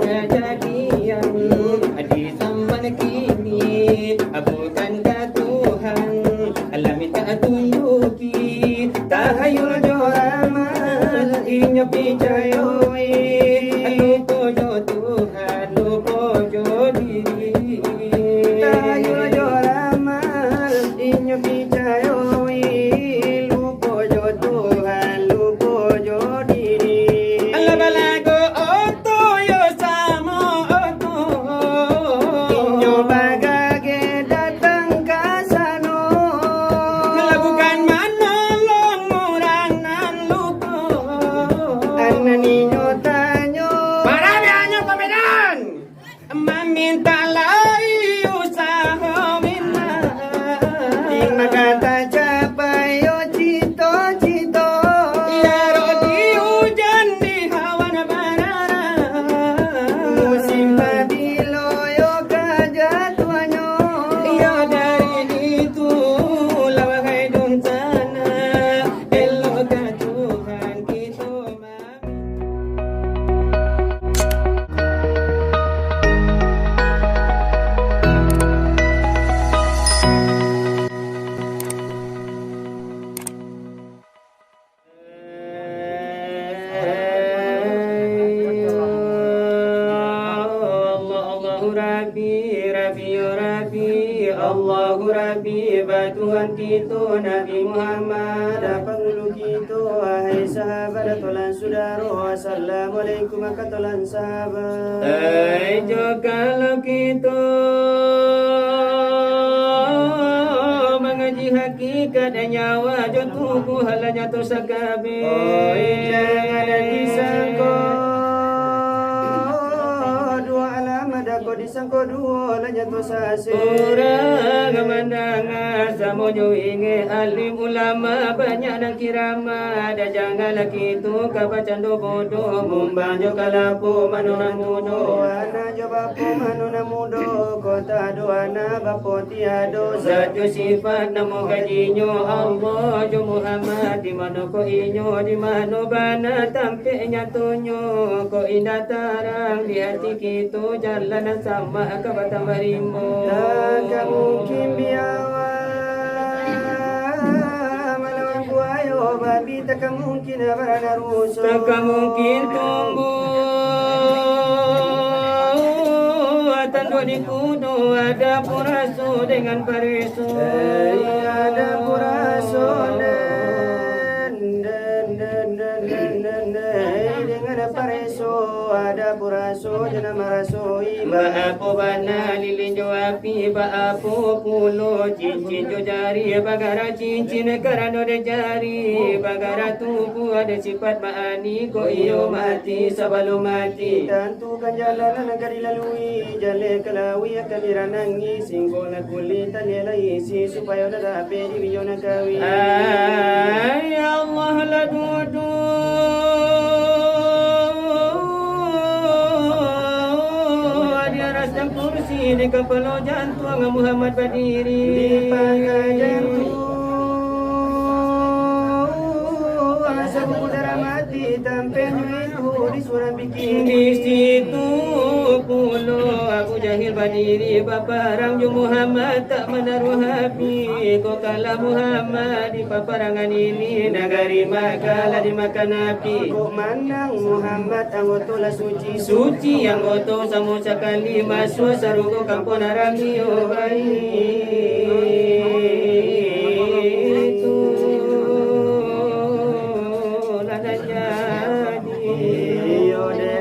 kejadian di zaman kini, bukankah Tuhan alam minta tunjuki tahayul joramal inyo picayoy lupo jo Tuhan lupo jo diri tahayul joramal inyo picayoy lupo jo Tuhan lupo jo diri alabalago oto yo samo oto inyo bagage datang kasano lakukan manolong murang nan lupo ana ninyo tanyo marami anyo Pamedan maminta lai usaha minna di magata capai yo cito-cito yaro di hujan di hawan barara musim pabilo yo kajatuanyo yo dari itu lawakai dun sana elok ka Tuhan kita mami Allahu Rabbi, Rabbi ya Rabbi, Allahu Rabbi, Tuhan kita Nabi Muhammad, penghulu kita, wahai sahabat, tolan saudara, assalamualaikum katolan sahabat. Kalau kita mengaji hakikat dan nyawa jotuku halanya tu sakabe. Jangan ada disangka dua alamat aku disangka dua lanya tu sase. Orang mendengar samojo inge alim ulama banyak dan kirama dan janganlah kita kabacando bodoh membanjo kalapo manuna mudo ana jabapo manuna mudo kota doana bapo tiado satu sifat namo gajinyo Allah jo Muhammad di mana ko inyo di mana bana tampe nyatonyo ko indah tarang di hati kita jalan sama kabata marimbo tak mungkin biawa melawan buayo babi tak mungkin berada rusuh tak mungkin tumbuh tanduk di kudu ada puraso dengan pariso ada puraso dengan pariso ada puraso jana maraso baapo bana lilin jo api baapo pulo cincin jo jari bagara cincin karano de jari bagara tubuh ada sifat maani ko iyo mati sebelum mati tentukan jalan negara dilalui jale kelawi akan diranangi singgona kulit tanya isi supaya udah dapat diwiyona kawi ya Allah la dudu kursi di kepala jantung Muhammad berdiri di pangkat jantung asa udara mati tampen itu di suara bikin di situ pulau Abu Jahil berdiri baparang ju Muhammad tak menaruh api kau kalah Muhammad di paparangan ini nagari makalah dimakan api kau manang Muhammad anggotolah suci yang goto sama sekali masuk sarugo kampung arami itu lada jadi ode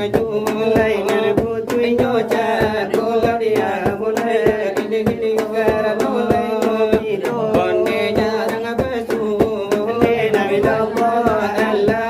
ngaju mulai ngerebutu nyoca kula dia mulai gini gara mulai ngopido konde jarang besu nena billah Allahu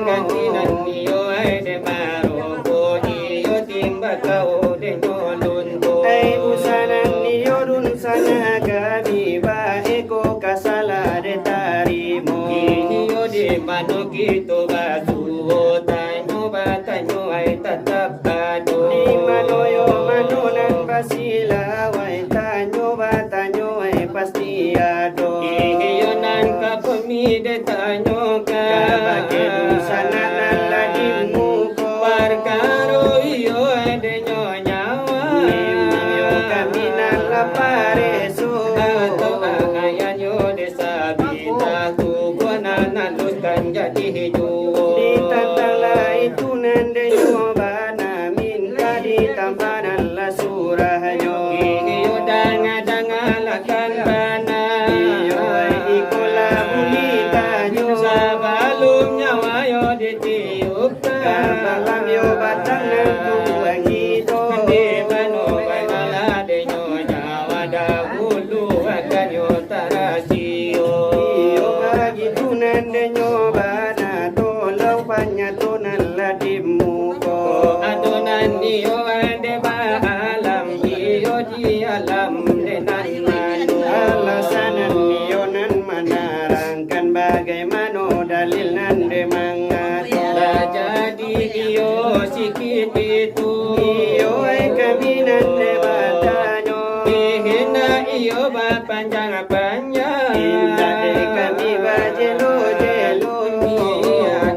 Ganti nan iyo ay de maro imba kau denyo lunto Ai usanan niyorun sana kami baeko kasala de tarimo Iyo di mano gitu batu tanyo ay tatap ado Di manoyo manonan basila wai tanyo batanyo ay pasti ado Iyo nan kapamide tanyo ka Kabake sana nan ladimu ko Parkaro iyo denyo nyawa Nimyo kami nan lapareso Ato ayan yo de sabita Tubuan naluskan jadi hidup Di tantala itu nande nyobana minta di tampanan la surahyo Iyo danga-dangalakan bana Iyo ay ikola bulita nyo Sabalum nyawa yo ditiup Kabalam yo batang ng tuwang ito Hindi mano ay malade nyo nyawa dahulu akan yo tarasiyo Iyo bagitu nande nyobana tolaw panyatunan ladimu ko Adonan iyo ande maalam iyo di alam denan mano Alasanan niyo nan manarangkan bagaimana dalil nande mangato jadi iyo sikit itu Iyo ay kami nande batanyo Hina iyo panjang-panjang Inda de kami bajelo-jelo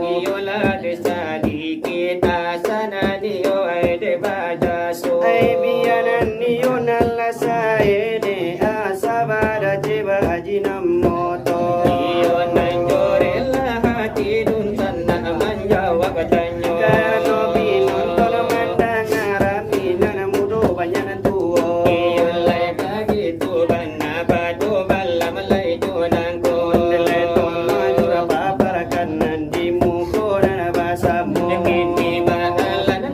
Iyo la de sadikit asana niyo ay de bajaso Ay biyanan niyo nalasae de asabada jeba ajinamoto Iyo nanjorela hati dun sana manjawa katanyo Kano pinontol mandangarami nanamudo banyanan tuo Iyo lay kagitu bana bado balam lay junang ko Teleton majura paparakan nandimu ko nanabasa mo Kini bahala na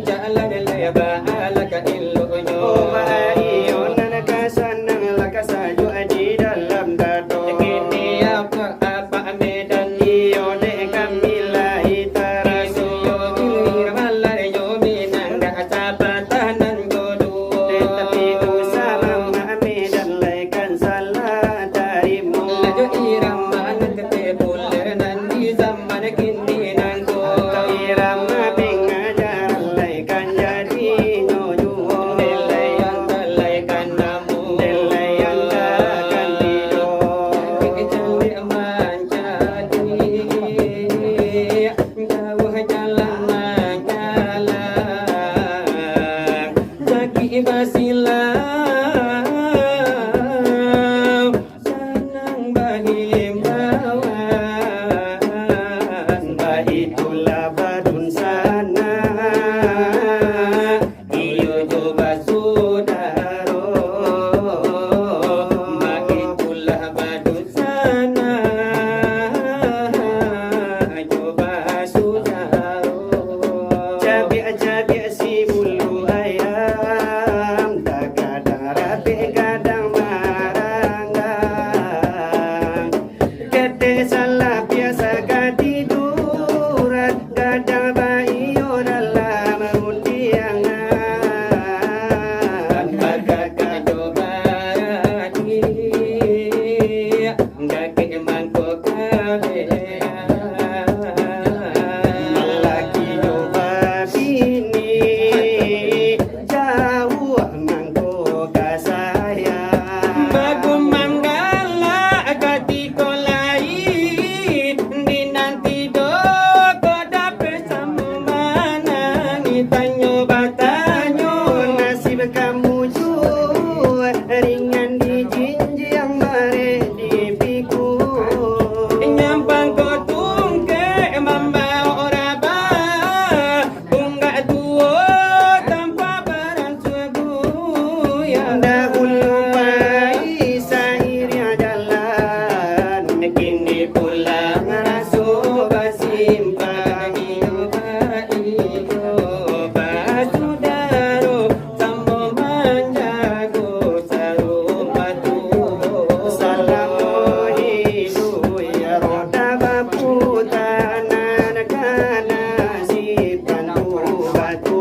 jalan lay bahala ka ilo nyo O maayo na nakasan ng lakasayo ay di dalam dato Kini apa medan Iyo de kami lahi taraso Iyo gilir malay yo minang dasapatanan jodo Tetapi usama mami dan laikan salah darimu Lajo irama nagte buler nan di zaman kini nangko Kau irama pengajaran laikan jadi nyojuo Nelayan talaikan namu Nelayan takkan tidur Kejali mencari jauh jalan menjalan Zaki basilau senang berhimbauan Baitulah badun sana Iyo coba sudaro Baitulah badut sana Coba sudaro Cabi-cabi si bulu ayam Tak kadang rapi kadang maranggang Kete salah biasa katiduran Kadang bayi dalam undiangan Pagka coba di Gaki mangkok kabehan Lelaki nyoba bini Jauh mangko kasayang Bagum manggala katiko lai Di nanti doko dapet samumana Nitanyo batanyo Nasib kamu jua ringan di jinjang mare di piku Nyampang ko tungke mamba oraba Unggak tuo tanpa barang suagu ya Dahulu pai sairnya jalan Kini pulang raso basimpan iyo basudaro sambo manjago sarumatu Salamu hidu ya roda bapu tanan kana si pantu batu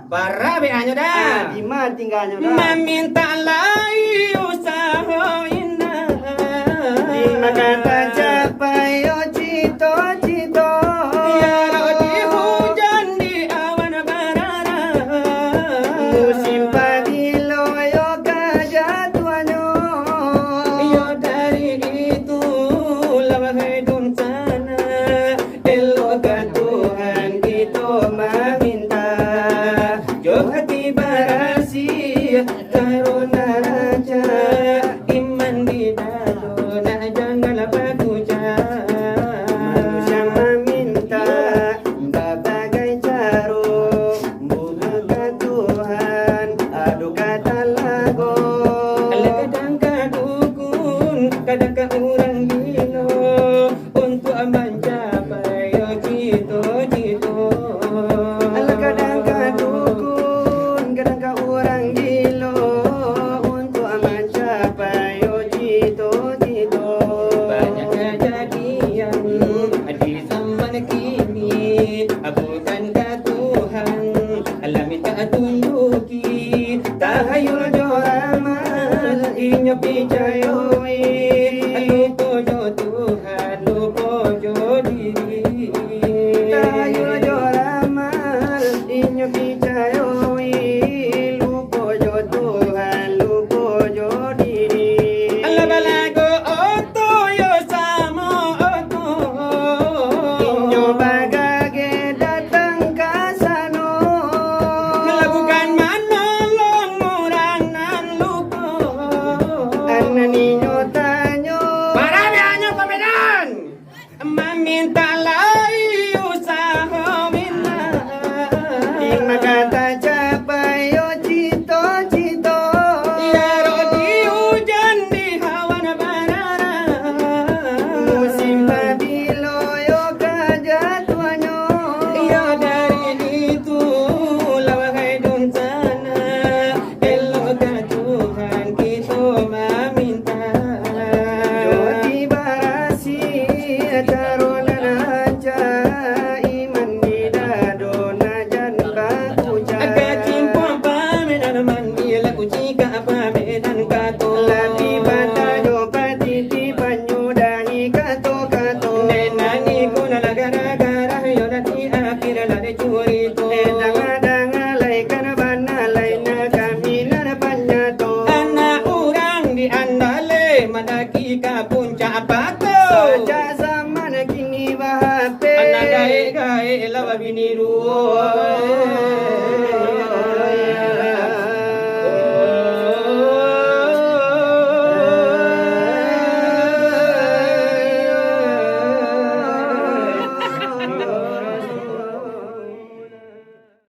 Barabe anyo dah. Di mana tinggalnya dah? Meminta lai usaha indah. Di kata capai yo cito-cito. Ya di hujan di awan barara. Musim padi loyo kajatuanyo. Yo dari itu lawahai dun sana. Elok Tuhan kita meminta. Yo hati barasi karuna raja iman di dado na jangan pakuja. Manusia meminta berbagai cara, bukan Tuhan adu kata lagu. Kadang kadukun kadang orang gilo untuk mencapai cito-cito. Kadang kadukun, kadang orang gilo untuk mencapai cito-cito. Banyak kejadian di zaman kini, bukankah Tuhan minta tunjuki Tahayul joramal inyo picayoi. lupo jo Tuhan lupo jo diri. Tahayul joramal inyo picayoi. Lupo jo Tuhan, lupo jo diri. Balago oto yo samo oto Inyo bagage datang kasano. lakukan manolong orang nan lupo. Anak ninyo tanyo. Marami anyo pemedan meminta lai usaha minna. Di kata capai yo cito-cito. Ya di hujan di hawan barara. Musim padi loyo kajatuanyo. Ya dari itu lawahai dun sana. Elok Tuhan kita meminta. Labi batanyo patiti panyudahi kato-kato. Nenani kuna lagara-gara yonati akhir lade curito. Danga-dangalay kanabanalay na kami na napanyato. Anak orang di andale madaki ka punca apato. Saja zaman kini bahape. Anak gae-gae lawa biniru.